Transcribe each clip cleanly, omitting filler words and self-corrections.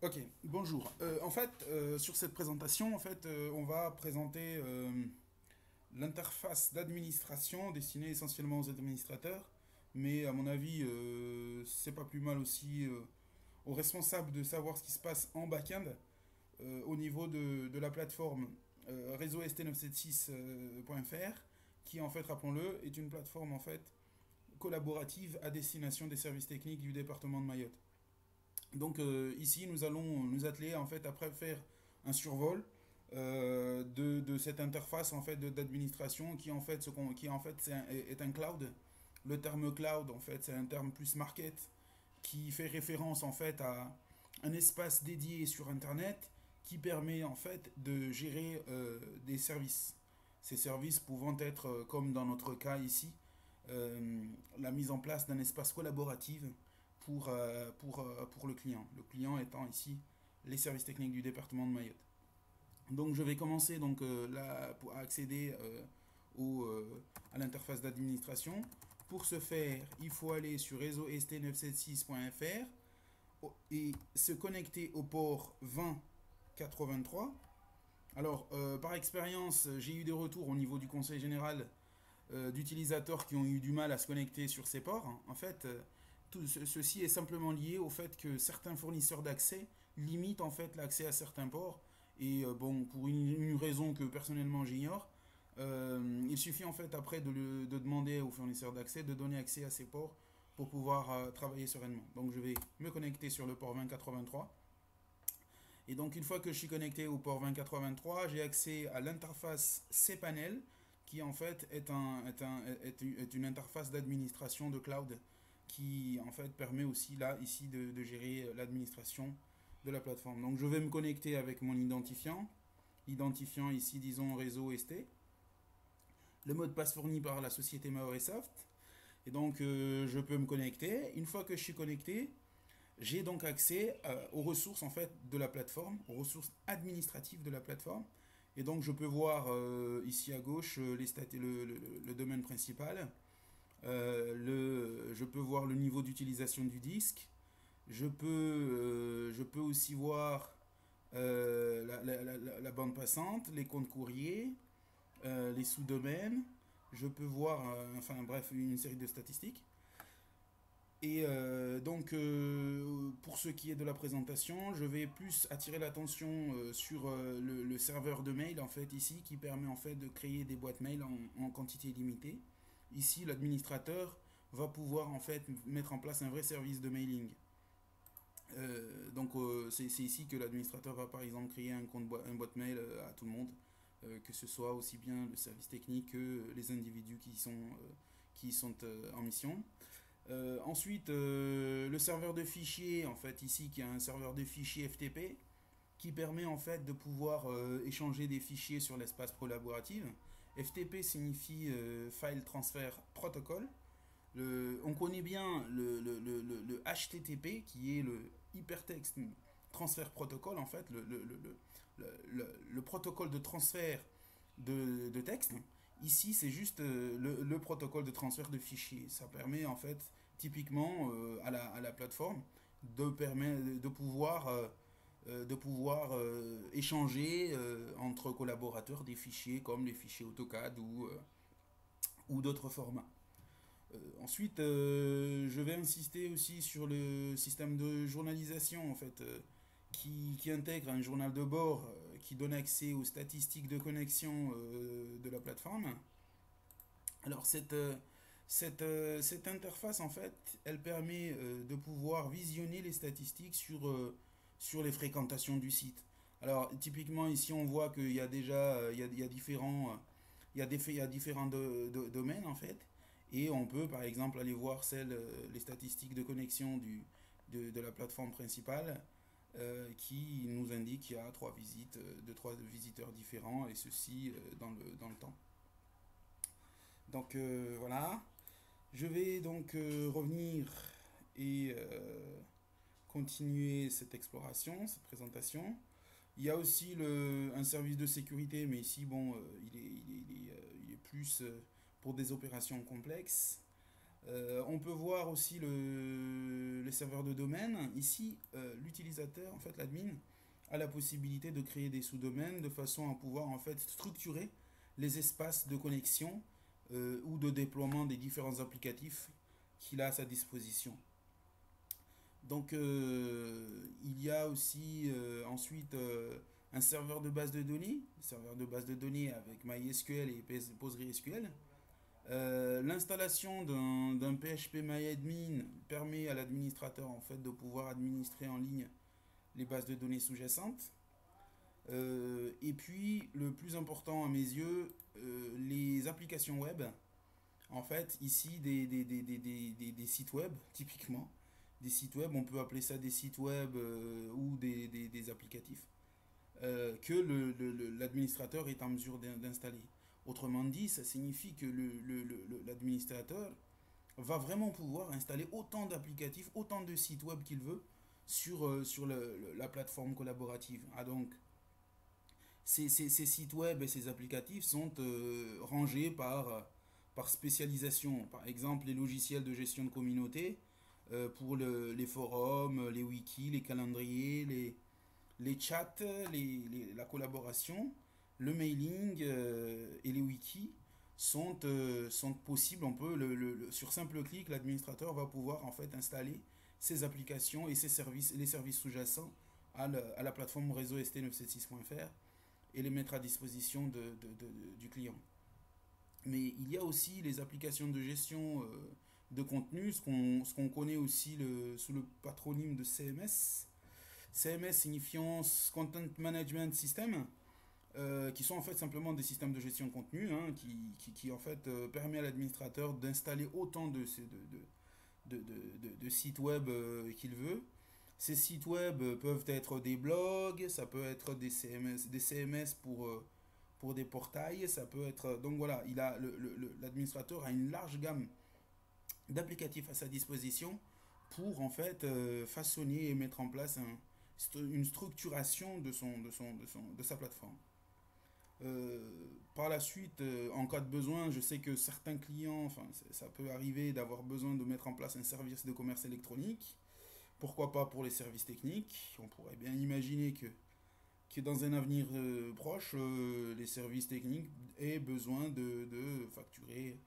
Ok, bonjour. En fait, sur cette présentation, on va présenter l'interface d'administration destinée essentiellement aux administrateurs, mais à mon avis, c'est pas plus mal aussi aux responsables de savoir ce qui se passe en back-end au niveau de la plateforme réseau st976.fr, qui en fait, rappelons-le, est une plateforme en fait collaborative à destination des services techniques du département de Mayotte. Donc ici, nous allons nous atteler en fait après faire un survol de cette interface en fait d'administration qui en fait est un cloud. Le terme cloud en fait c'est un terme plus market qui fait référence en fait à un espace dédié sur internet qui permet en fait de gérer des services. Ces services pouvant être comme dans notre cas ici la mise en place d'un espace collaboratif pour le client. Le client étant ici les services techniques du département de Mayotte. Donc je vais commencer donc, là, pour accéder à l'interface d'administration. Pour ce faire, il faut aller sur réseau st976.fr et se connecter au port 2083. Alors, par expérience, j'ai eu des retours au niveau du conseil général d'utilisateurs qui ont eu du mal à se connecter sur ces ports. En fait, ceci est simplement lié au fait que certains fournisseurs d'accès limitent en fait l'accès à certains ports. Et bon, pour une raison que personnellement j'ignore, il suffit en fait après de demander aux fournisseurs d'accès de donner accès à ces ports pour pouvoir travailler sereinement. Donc je vais me connecter sur le port 2083. Et donc une fois que je suis connecté au port 2083, j'ai accès à l'interface cPanel qui en fait est une interface d'administration de cloud qui en fait permet aussi là ici de gérer l'administration de la plateforme. Donc je vais me connecter avec mon identifiant. L'identifiant ici disons réseau ST. Le mot de passe fourni par la société Maoresoft. Et donc je peux me connecter. Une fois que je suis connecté, j'ai donc accès aux ressources en fait de la plateforme, aux ressources administratives de la plateforme. Et donc je peux voir ici à gauche le domaine principal. Je peux voir le niveau d'utilisation du disque. Je peux aussi voir la bande passante, les comptes courriers, les sous-domaines. Je peux voir, enfin bref, une série de statistiques. Et donc, pour ce qui est de la présentation, je vais plus attirer l'attention sur le serveur de mail, en fait, ici, qui permet en fait de créer des boîtes mail en quantité limitée. Ici, l'administrateur va pouvoir en fait mettre en place un vrai service de mailing. Donc, c'est ici que l'administrateur va par exemple créer un boîte mail à tout le monde, que ce soit aussi bien le service technique que les individus qui sont en mission. Ensuite, le serveur de fichiers, en fait, ici, qui est un serveur de fichiers FTP, qui permet en fait de pouvoir échanger des fichiers sur l'espace collaboratif. FTP signifie File Transfer Protocol. On connaît bien le HTTP, qui est le Hypertext Transfer Protocol, en fait, le protocole de transfert de texte. Ici, c'est juste le protocole de transfert de fichiers. Ça permet en fait typiquement à la plateforme de pouvoir échanger entre collaborateurs des fichiers comme les fichiers AutoCAD ou d'autres formats. Ensuite, je vais insister aussi sur le système de journalisation en fait, qui intègre un journal de bord qui donne accès aux statistiques de connexion de la plateforme. Alors cette interface en fait, elle permet de pouvoir visionner les statistiques sur les fréquentations du site. Alors typiquement ici on voit qu'il y a déjà il y a différents il y a différents domaines en fait et on peut par exemple aller voir les statistiques de connexion de la plateforme principale qui nous indique qu'il y a trois visites de trois visiteurs différents et ceci dans le temps. Donc voilà. Je vais donc revenir et continuer cette exploration, cette présentation. Il y a aussi un service de sécurité, mais ici, bon, il est plus pour des opérations complexes. On peut voir aussi les serveurs de domaine. Ici, l'utilisateur, en fait, l'admin, a la possibilité de créer des sous-domaines de façon à pouvoir en fait structurer les espaces de connexion ou de déploiement des différents applicatifs qu'il a à sa disposition. Donc il y a aussi ensuite un serveur de base de données, serveur de base de données avec MySQL et PostgreSQL. L'installation d'un PHP-MyAdmin permet à l'administrateur en fait de pouvoir administrer en ligne les bases de données sous-jacentes. Et puis, le plus important à mes yeux, les applications web. En fait, ici, des sites web, typiquement. Des sites web, on peut appeler ça des sites web ou des applicatifs que l'administrateur est en mesure d'installer. Autrement dit, ça signifie que l'administrateur va vraiment pouvoir installer autant d'applicatifs, autant de sites web qu'il veut sur la plateforme collaborative. Ah, donc, ces sites web et ces applicatifs sont rangés par spécialisation. Par exemple, les logiciels de gestion de communauté pour les forums, les wikis, les calendriers, les chats, la collaboration, le mailing et les wikis sont possibles. On peut, sur simple clic, l'administrateur va pouvoir en fait installer ces applications et ces services, les services sous-jacents à la plateforme réseau st976.fr et les mettre à disposition du client. Mais il y a aussi les applications de gestion de contenu, ce qu'on connaît aussi sous le patronyme de CMS. CMS signifiant Content Management System, qui sont en fait simplement des systèmes de gestion de contenu, hein, qui en fait permet à l'administrateur d'installer autant de sites web qu'il veut. Ces sites web peuvent être des blogs, ça peut être des CMS pour des portails, ça peut être... Donc voilà, l'administrateur a une large gamme d'applicatifs à sa disposition pour en fait façonner et mettre en place une structuration de sa plateforme. Par la suite, en cas de besoin, je sais que certains clients, enfin ça peut arriver d'avoir besoin de mettre en place un service de commerce électronique. Pourquoi pas pour les services techniques? On pourrait bien imaginer que dans un avenir proche, les services techniques aient besoin de facturer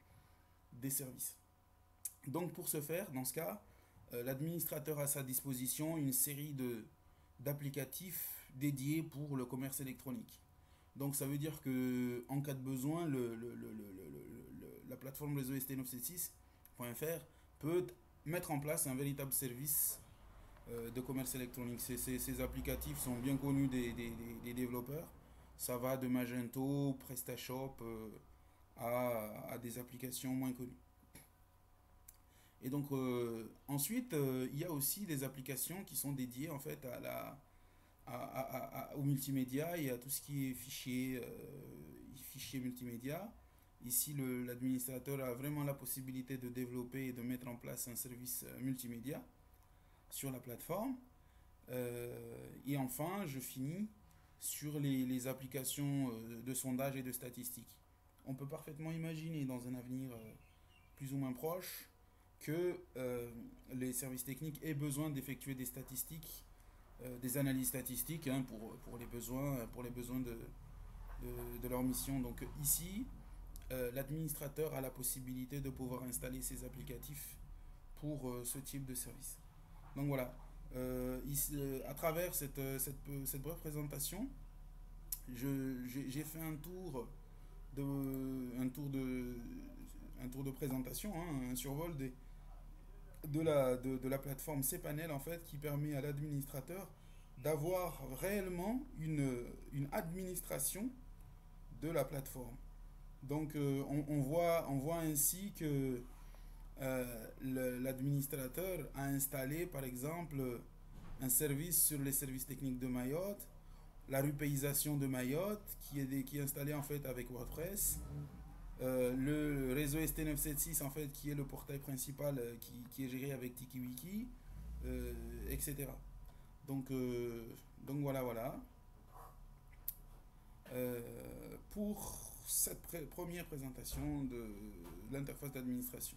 des services. Donc pour ce faire, dans ce cas, l'administrateur a à sa disposition une série d'applicatifs dédiés pour le commerce électronique. Donc ça veut dire que en cas de besoin, la plateforme réseau st976.fr peut mettre en place un véritable service de commerce électronique. Ces applicatifs sont bien connus des développeurs. Ça va de Magento, PrestaShop à des applications moins connues. Et donc ensuite, il y a aussi des applications qui sont dédiées en fait au multimédia et à tout ce qui est fichier multimédia. Ici, l'administrateur a vraiment la possibilité de développer et de mettre en place un service multimédia sur la plateforme. Et enfin, je finis sur les applications de sondage et de statistiques. On peut parfaitement imaginer dans un avenir plus ou moins proche que les services techniques aient besoin d'effectuer des statistiques, des analyses statistiques hein, pour les besoins de leur mission. Donc ici, l'administrateur a la possibilité de pouvoir installer ces applicatifs pour ce type de service. Donc voilà, à travers cette brève présentation, j'ai fait un tour de présentation, hein, un survol de la plateforme cPanel en fait, qui permet à l'administrateur d'avoir réellement une administration de la plateforme. Donc on voit ainsi que l'administrateur a installé par exemple un service sur les services techniques de Mayotte, la rupéisation de Mayotte qui est installée en fait avec WordPress, le réseau ST976 en fait qui est le portail principal qui est géré avec TikiWiki, etc. Donc voilà. Pour cette première présentation de l'interface d'administration.